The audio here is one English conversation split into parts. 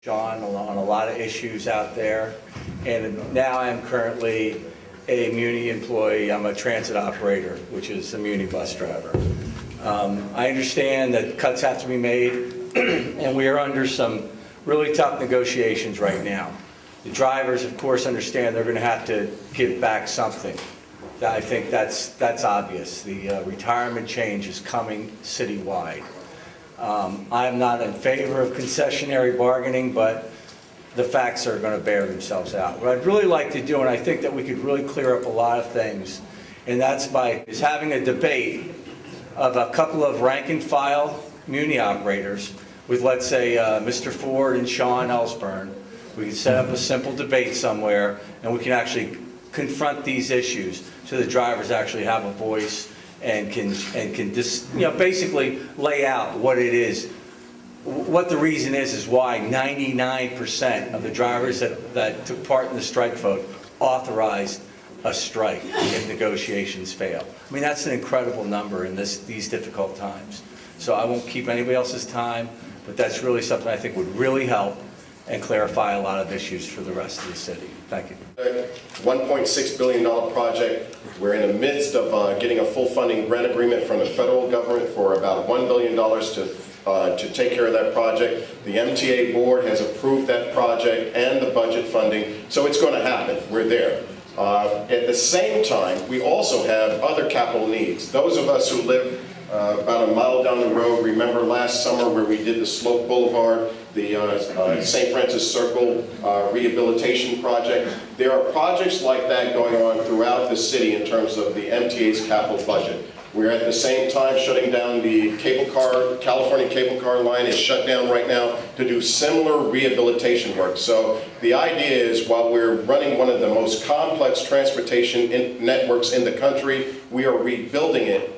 John on a lot of issues out there, and now I'm currently a Muni employee. I'm a transit operator, which is a Muni bus driver. I understand that cuts have to be made, and we are under some really tough negotiations right now. The drivers, of course, understand they're going to have to give back something. I think that's obvious. The retirement change is coming citywide. I'm not in favor of concessionary bargaining, but the facts are going to bear themselves out. What I'd really like to do, and I think that we could really clear up a lot of things, and that's by having a debate of a couple of rank and file Muni operators with, let's say, Mr. Ford and Sean Ellsburn. We can set up a simple debate somewhere, and we can actually confront these issues so the drivers actually have a voice and can just, basically lay out what it is, what the reason is why 99% of the drivers that took part in the strike vote authorized a strike if negotiations fail. I mean, that's an incredible number in these difficult times. So I won't keep anybody else's time, but that's really something I think would really help and clarify a lot of issues for the rest of the city. Thank you. $1.6 billion project. We're in the midst of getting a full funding grant agreement from the federal government for about $1 billion to take care of that project. The MTA board has approved that project and the budget funding, so it's going to happen. We're there. At the same time, we also have other capital needs. Those of us who live about a mile down the road remember last summer where we did the Slope Boulevard, the St. Francis Circle rehabilitation project. There are projects like that going on throughout the city in terms of the MTA's capital budget. We're at the same time shutting down the California cable car line is shut down right now to do similar rehabilitation work. So the idea is, while we're running one of the most complex transportation networks in the country, we are rebuilding it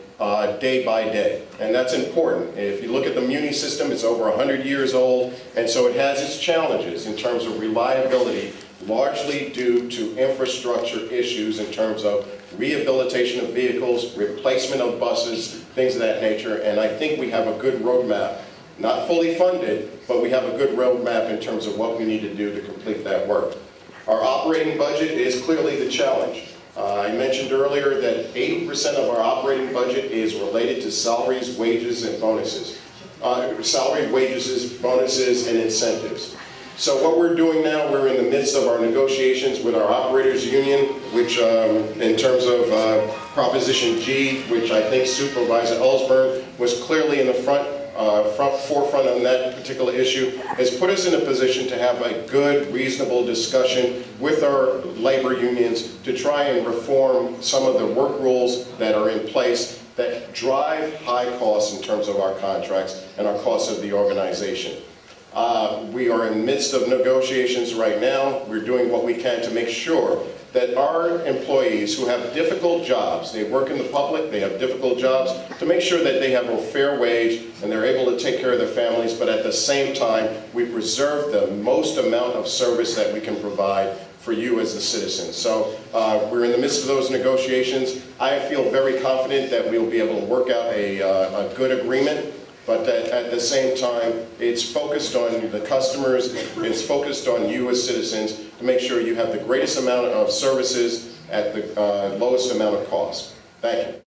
day by day, and that's important. If you look at the Muni system, it's over 100 years old, and so it has its challenges in terms of reliability, largely due to infrastructure issues in terms of rehabilitation of vehicles, replacement of buses, things of that nature, and I think we have a good roadmap. Not fully funded, but we have a good roadmap in terms of what we need to do to complete that work. Our operating budget is clearly the challenge. I mentioned earlier that 80% of our operating budget is related to salaries, wages, and bonuses. Salary, wages, bonuses, and incentives. So what we're doing now, we're in the midst of our negotiations with our operators union, which in terms of Proposition G, which I think Supervisor Ellsburn was clearly in the forefront on that particular issue, has put us in a position to have a good, reasonable discussion with our labor unions to try and reform some of the work rules that are in place that drive high costs in terms of our contracts and our costs of the organization. We are in the midst of negotiations right now. We're doing what we can to make sure that our employees who have difficult jobs, they work in the public, they have difficult jobs, to make sure that they have a fair wage and they're able to take care of their families, but at the same time, we preserve the most amount of service that we can provide for you as the citizens. So we're in the midst of those negotiations. I feel very confident that we'll be able to work out a good agreement. But at the same time, it's focused on the customers, it's focused on you as citizens to make sure you have the greatest amount of services at the lowest amount of cost. Thank you.